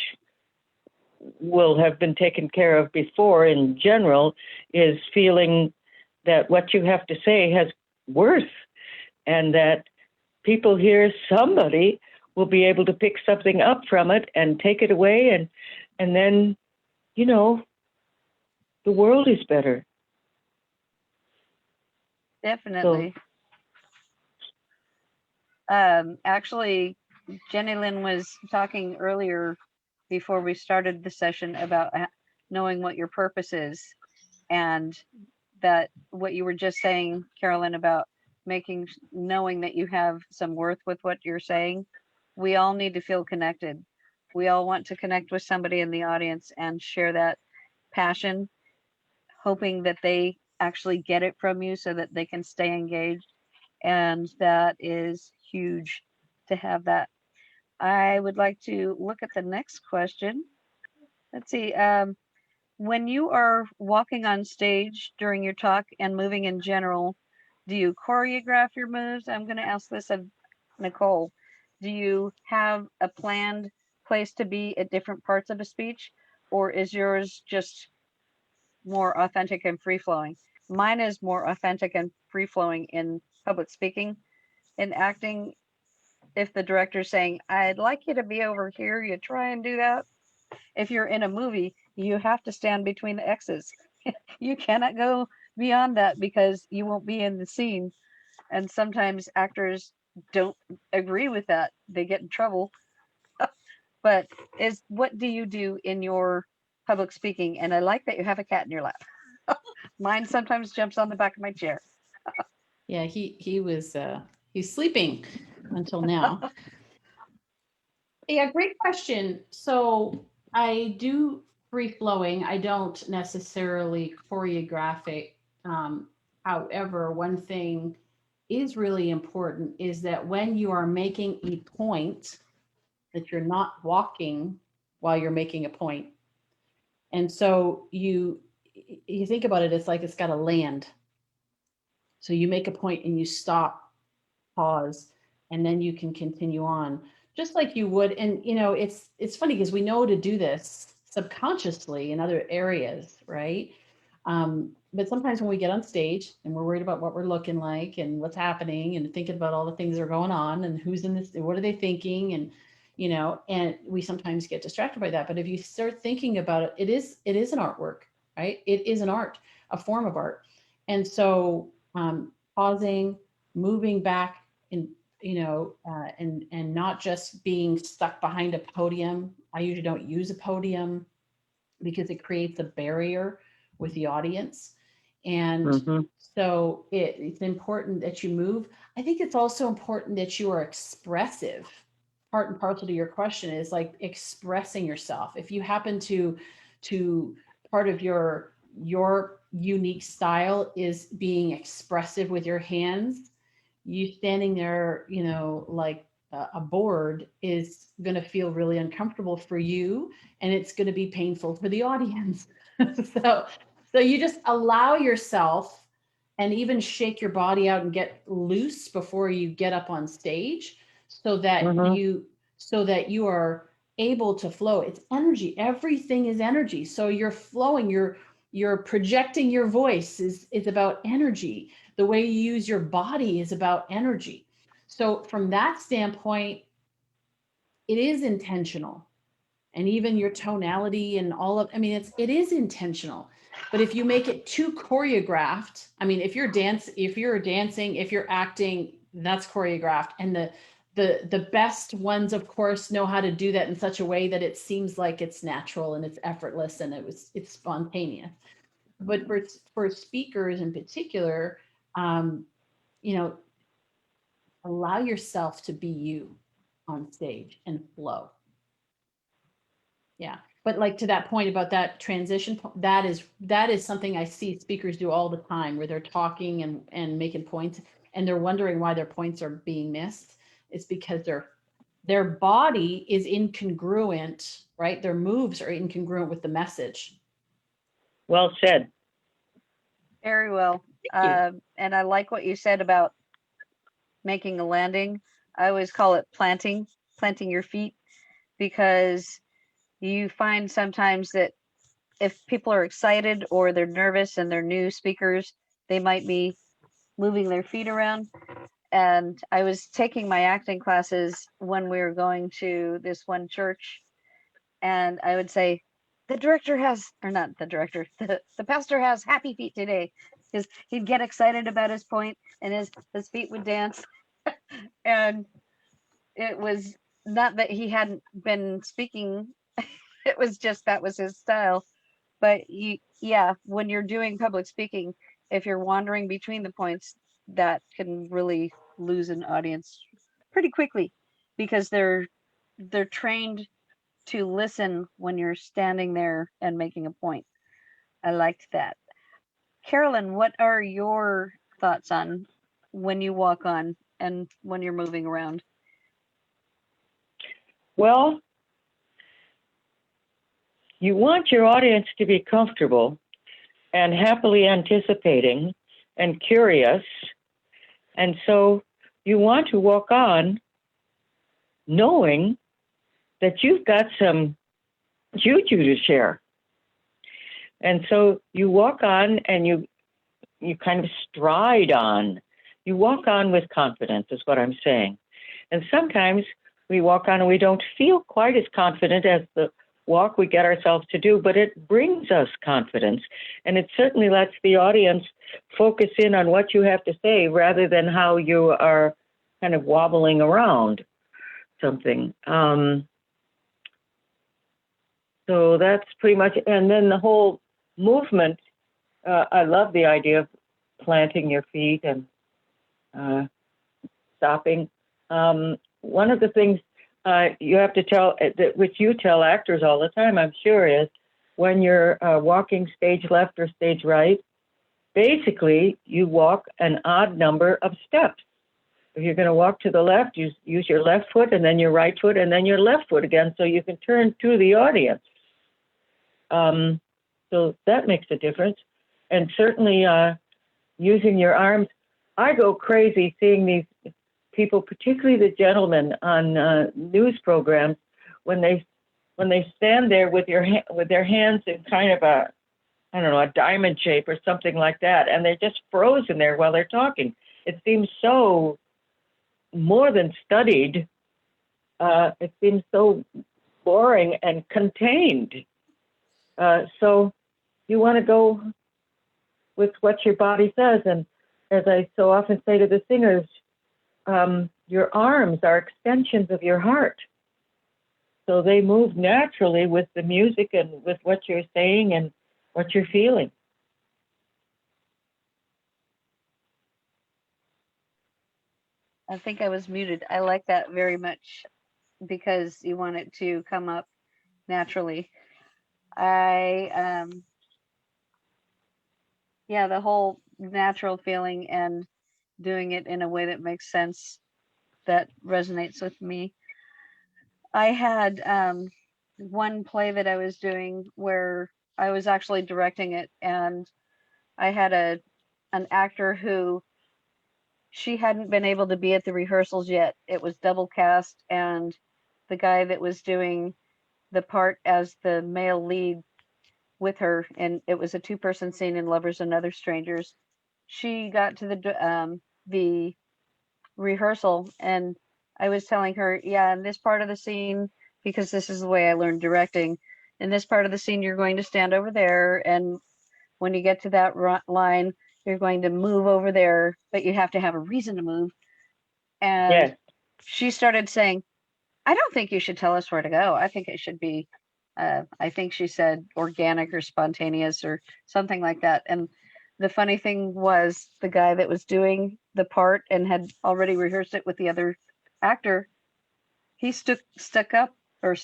Speaker 4: will have been taken care of before in general, is feeling that what you have to say has worth, and that people hear somebody will be able to pick something up from it and take it away, and then, the world is better.
Speaker 1: Definitely. Actually, Jennylyn was talking earlier before we started the session about knowing what your purpose is, and that what you were just saying, Carolyn, about knowing that you have some worth with what you're saying. We all need to feel connected. We all want to connect with somebody in the audience and share that passion, hoping that they actually get it from you so that they can stay engaged. And that is huge to have that. I would like to look at the next question. Let's see. When you are walking on stage during your talk and moving in general, do you choreograph your moves? I'm going to ask this of Nicole. Do you have a planned place to be at different parts of a speech, or is yours just more authentic and free-flowing? Mine is more authentic and free-flowing in public speaking. In acting, if the director's saying, I'd like you to be over here, you try and do that. If you're in a movie, you have to stand between the X's. You cannot go beyond that because you won't be in the scene. And sometimes actors don't agree with that. They get in trouble. But what do you do in your public speaking? And I like that you have a cat in your lap. Mine sometimes jumps on the back of my chair.
Speaker 2: Yeah, he's sleeping until now. Yeah, great question. So I do free flowing. I don't necessarily choreograph it. However, one thing is really important is that when you are making a point, that you're not walking while you're making a point. And so you think about it, it's like it's got to land. So you make a point and you stop, pause, and then you can continue on just like you would. And it's funny because we know to do this subconsciously in other areas, right? But sometimes when we get on stage and we're worried about what we're looking like and what's happening and thinking about all the things that are going on and who's in this, what are they thinking? And, you know, and we sometimes get distracted by that. But if you start thinking about it, it is an artwork, right? It is an art, a form of art. And so pausing, moving back in, you know, and not just being stuck behind a podium. I usually don't use a podium because it creates a barrier with the audience. And so it's important that you move. I think it's also important that you are expressive. Part and parcel to your question is like expressing yourself. If you happen to part of your unique style is being expressive with your hands, you standing there, you know, like a board is going to feel really uncomfortable for you, and it's going to be painful for the audience. So you just allow yourself and even shake your body out and get loose before you get up on stage, so that you are able to flow. It's energy. Everything is energy. So you're flowing, you're projecting your voice is about energy. The way you use your body is about energy. So from that standpoint, it is intentional. And even your tonality and all of, I mean, it is intentional. But if you make it too choreographed, I mean, if you're dancing, if you're acting, that's choreographed. And the best ones, of course, know how to do that in such a way that it seems like it's natural and it's effortless and it's spontaneous. But for speakers in particular, you know, allow yourself to be you on stage and flow. Yeah. But like to that point about that transition, that is something I see speakers do all the time, where they're talking and making points and they're wondering why their points are being missed. It's because their body is incongruent, right? Their moves are incongruent with the message.
Speaker 4: Well said.
Speaker 1: Very well. And I like what you said about making a landing. I always call it planting your feet, because you find sometimes that if people are excited or they're nervous and they're new speakers, they might be moving their feet around. And I was taking my acting classes when we were going to this one church, and I would say, the director has, or not the director, the pastor has happy feet today, because he'd get excited about his point and his feet would dance. And it was not that he hadn't been speaking, it was just that was his style. But yeah, when you're doing public speaking, if you're wandering between the points, that can really lose an audience pretty quickly, because they're trained to listen when you're standing there and making a point. I liked that. Carolyn, what are your thoughts on when you walk on and when you're moving around?
Speaker 4: Well, you want your audience to be comfortable and happily anticipating and curious. And so you want to walk on knowing that you've got some juju to share. And so you walk on and you kind of stride on. You walk on with confidence is what I'm saying. And sometimes we walk on and we don't feel quite as confident as the walk we get ourselves to do, but it brings us confidence. And it certainly lets the audience focus in on what you have to say rather than how you are kind of wobbling around something. So that's pretty much, and then the whole movement, I love the idea of planting your feet and stopping. One of the things you have to tell, which you tell actors all the time, I'm sure, is when you're walking stage left or stage right, basically you walk an odd number of steps. If you're going to walk to the left, you use your left foot and then your right foot and then your left foot again, so you can turn to the audience. So that makes a difference. And certainly using your arms. I go crazy seeing these people, particularly the gentlemen on news programs, when they stand there with their hands in kind of a, I don't know, a diamond shape or something like that, and they're just frozen there while they're talking. It seems so more than studied it seems so boring and contained. So you want to go with what your body says. And as I so often say to the singers, your arms are extensions of your heart. So they move naturally with the music and with what you're saying and what you're feeling.
Speaker 1: I think I was muted. I like that very much because you want it to come up naturally. Yeah, the whole natural feeling and doing it in a way that makes sense, that resonates with me. I had one play that I was doing where I was actually directing it, and I had an actor who, she hadn't been able to be at the rehearsals yet. It was double cast, and the guy that was doing the part as the male lead with her, and it was a two-person scene in Lovers and Other Strangers. She got to the rehearsal, and I was telling her, yeah, in this part of the scene, because this is the way I learned directing, in this part of the scene, you're going to stand over there, and when you get to that line, you're going to move over there, but you have to have a reason to move. And
Speaker 4: Yes.
Speaker 1: she started saying, I don't think you should tell us where to go. I think it should be, I think she said organic or spontaneous or something like that. And the funny thing was, the guy that was doing the part and had already rehearsed it with the other actor, he stuck up for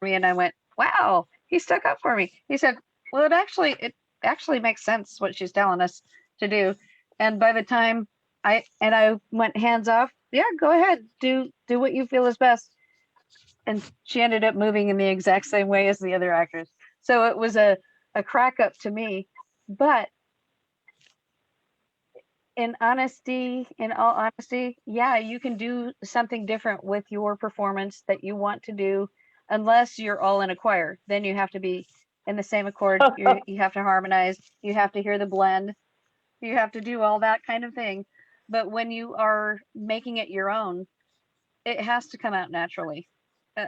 Speaker 1: me, and I went, wow, he stuck up for me. He said, well, it actually makes sense what she's telling us to do. And by the time I went, hands off, yeah, go ahead, do what you feel is best. And she ended up moving in the exact same way as the other actors. So it was a crack up to me. But in all honesty, yeah, you can do something different with your performance that you want to do, unless you're all in a choir. Then you have to be in the same accord. You have to harmonize. You have to hear the blend. You have to do all that kind of thing. But when you are making it your own, it has to come out naturally. Uh,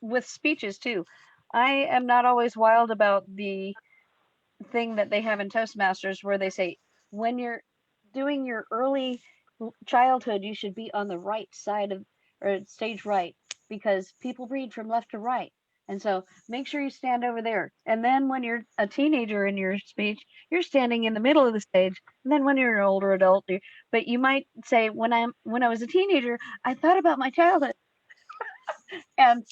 Speaker 1: with speeches too. I am not always wild about the thing that they have in Toastmasters where they say, when you're doing your early childhood, you should be on the right side of, or stage right, because people read from left to right. And so make sure you stand over there. And then when you're a teenager in your speech, you're standing in the middle of the stage. And then when you're an older adult, but you might say, when I was a teenager, I thought about my childhood. And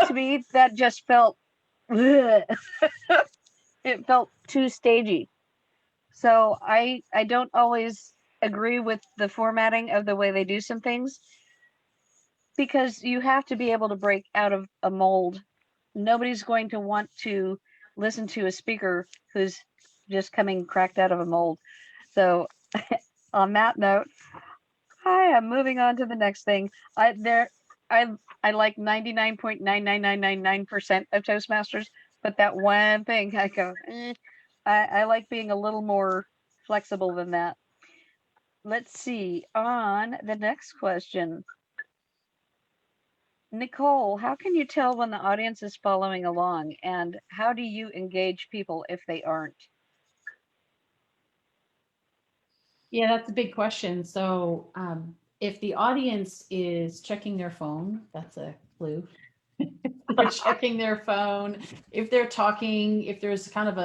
Speaker 1: to me, that just felt, it felt too stagey. So I don't always agree with the formatting of the way they do some things, because you have to be able to break out of a mold. Nobody's going to want to listen to a speaker who's just coming cracked out of a mold. So on that note, hi, I'm moving on to the next thing. I like 99.99999% of Toastmasters, but that one thing I go, I like being a little more flexible than that. Let's see, on the next question. Nicole, how can you tell when the audience is following along, and how do you engage people if they aren't?
Speaker 2: Yeah, that's a big question. So if the audience is checking their phone, that's a clue. They're checking their phone. If they're talking, if there's kind of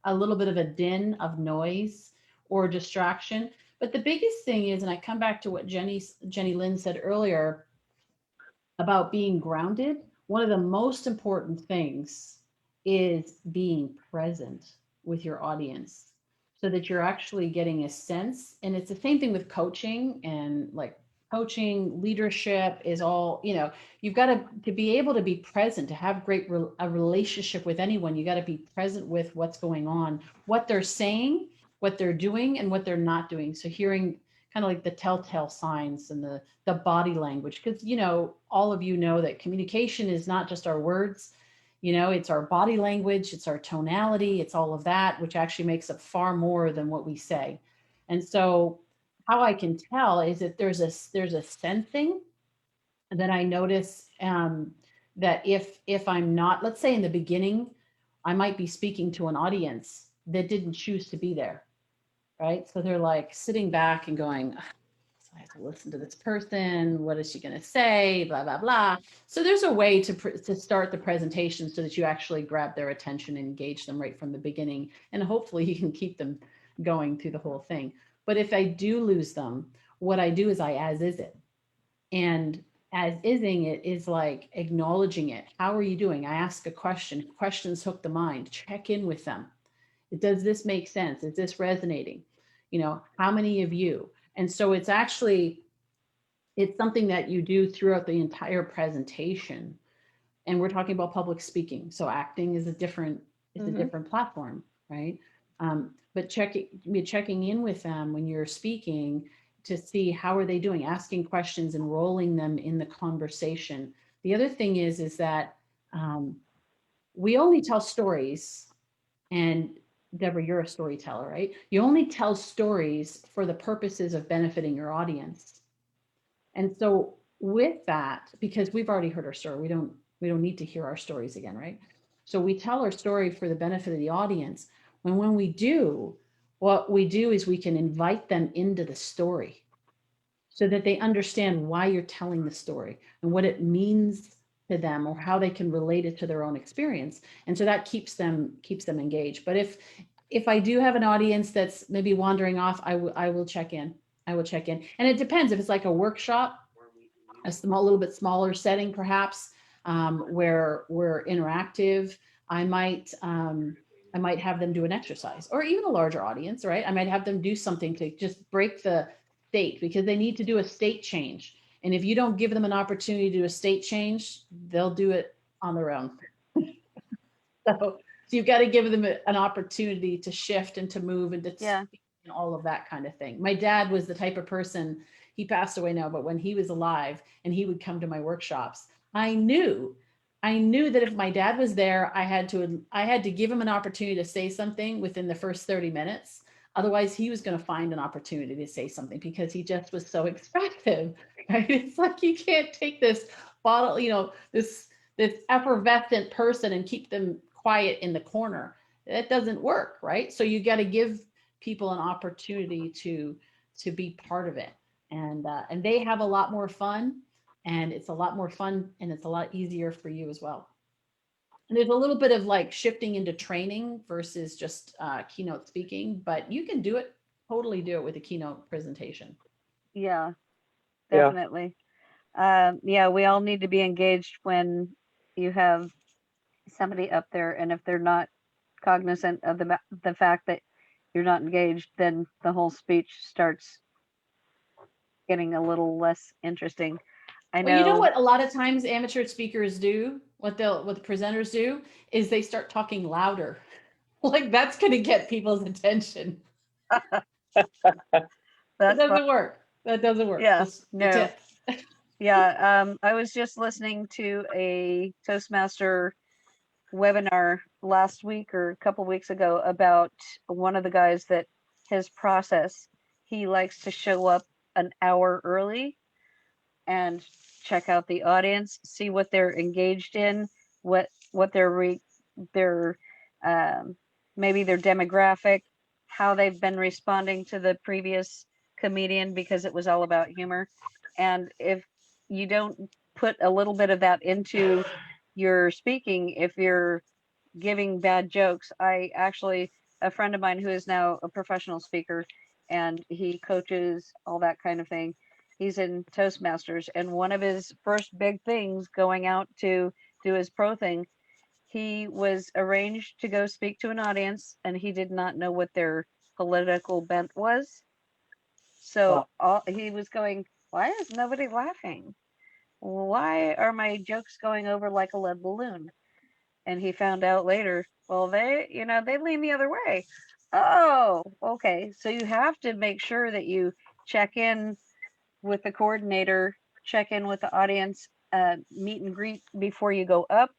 Speaker 2: a little bit of a din of noise or distraction. But the biggest thing is, and I come back to what Jennylyn said earlier about being grounded. One of the most important things is being present with your audience so that you're actually getting a sense. And it's the same thing with coaching, and like coaching leadership is all, you've got to be able to be present, to have a relationship with anyone. You got to be present with what's going on, what they're saying, what they're doing, and what they're not doing. So hearing kind of like the telltale signs and the body language, because all of you know that communication is not just our words. It's our body language, it's our tonality, it's all of that, which actually makes up far more than what we say. And so how I can tell is that there's a sensing then I notice that if I'm not, let's say in the beginning, I might be speaking to an audience that didn't choose to be there, right? So they're like sitting back and going, so I have to listen to this person. What is she going to say? Blah, blah, blah. So there's a way to start the presentation so that you actually grab their attention and engage them right from the beginning. And hopefully you can keep them going through the whole thing. But if I do lose them, what I do is I as is it. And as ising it is like acknowledging it. How are you doing? I ask a question. Questions hook the mind. Check in with them. Does this make sense? Is this resonating? How many of you? And so it's something that you do throughout the entire presentation. And we're talking about public speaking. So acting is a different platform, right? But checking in with them when you're speaking to see how are they doing, asking questions, enrolling them in the conversation. The other thing is that we only tell stories, and Deborah, you're a storyteller, right? You only tell stories for the purposes of benefiting your audience. And so with that, because we've already heard our story, we don't need to hear our stories again, right? So we tell our story for the benefit of the audience. When we do, what we do is we can invite them into the story so that they understand why you're telling the story and what it means to them or how they can relate it to their own experience. And so that keeps them engaged. But if I do have an audience that's maybe wandering off, I will check in. And it depends if it's like a workshop, little bit smaller setting, perhaps, where we're interactive. I might have them do an exercise, or even a larger audience, right? I might have them do something to just break the state, because they need to do a state change. And if you don't give them an opportunity to do a state change, they'll do it on their own. So you've got to give them an opportunity to shift and to move and to and all of that kind of thing. My dad was the type of person, he passed away now, but when he was alive and he would come to my workshops, I knew that if my dad was there, I had to give him an opportunity to say something within the first 30 minutes. Otherwise, he was going to find an opportunity to say something because he just was so expressive, right? It's like you can't take this bottle, this effervescent person and keep them quiet in the corner. That doesn't work, right? So you got to give people an opportunity to be part of it, and they have a lot more fun, and it's a lot more fun, and it's a lot easier for you as well. And there's a little bit of like shifting into training versus just keynote speaking, but you can totally do it with a keynote presentation.
Speaker 1: Yeah, definitely. Yeah, we all need to be engaged when you have somebody up there, and if they're not cognizant of the fact that you're not engaged, then the whole speech starts getting a little less interesting. I know.
Speaker 2: Well, you know what a lot of times amateur speakers do, what the presenters do, is they start talking louder. Like that's going to get people's attention. That doesn't work.
Speaker 1: Yeah,
Speaker 2: Just
Speaker 1: no.
Speaker 2: tip.
Speaker 1: Yeah, I was just listening to a Toastmaster webinar last week or a couple weeks ago about one of the guys that his process, he likes to show up an hour early and check out the audience, see what they're engaged in, what their maybe their demographic, how they've been responding to the previous comedian, because it was all about humor. And if you don't put a little bit of that into your speaking, if you're giving bad jokes, a friend of mine who is now a professional speaker and he coaches all that kind of thing, he's in Toastmasters, and one of his first big things going out to do his pro thing, he was arranged to go speak to an audience and he did not know what their political bent was. So he was going, why is nobody laughing? Why are my jokes going over like a lead balloon? And he found out later, well, they lean the other way. Oh, okay. So you have to make sure that you check in with the coordinator, check in with the audience, meet and greet before you go up,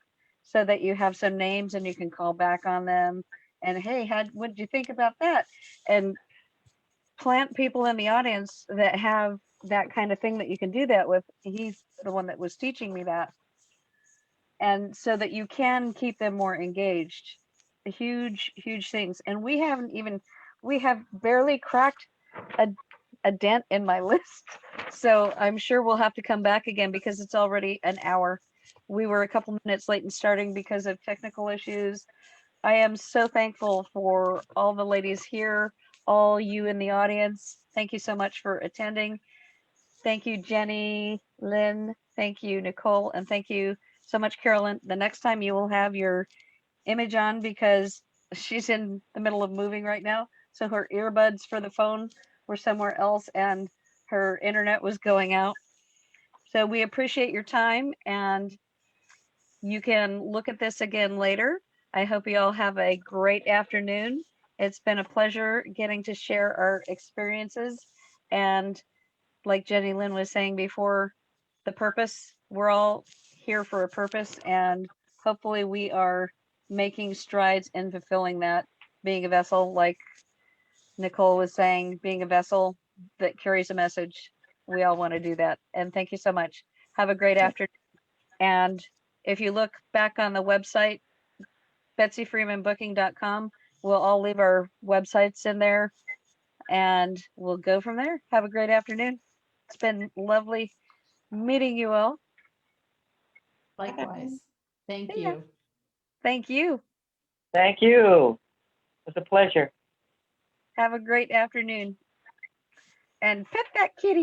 Speaker 1: so that you have some names and you can call back on them. And hey, what did you think about that? And plant people in the audience that have that kind of thing that you can do that with. He's the one that was teaching me that. And so that you can keep them more engaged. Huge, huge things. And we have barely cracked a dent in my list. So I'm sure we'll have to come back again because it's already an hour. We were a couple minutes late in starting because of technical issues. I am so thankful for all the ladies here, all you in the audience. Thank you so much for attending. Thank you, Jenny, Lynn. Thank you, Nicole. And thank you so much, Carolyn. The next time you will have your image on because she's in the middle of moving right now. So her earbuds for the phone were somewhere else and her internet was going out. So we appreciate your time and you can look at this again later. I hope you all have a great afternoon. It's been a pleasure getting to share our experiences. And like Jennylyn was saying before, the purpose, we're all here for a purpose. And hopefully we are making strides in fulfilling that, being a vessel, like Nicole was saying, being a vessel that carries a message. We all want to do that. And thank you so much. Have a great afternoon. And if you look back on the website, betsyfreemanbooking.com, we'll all leave our websites in there and we'll go from there. Have a great afternoon. It's been lovely meeting you all.
Speaker 2: Likewise. Thank
Speaker 1: Yeah.
Speaker 2: you.
Speaker 1: Thank you.
Speaker 4: Thank you. It was a pleasure.
Speaker 1: Have a great afternoon. And pet that kitty.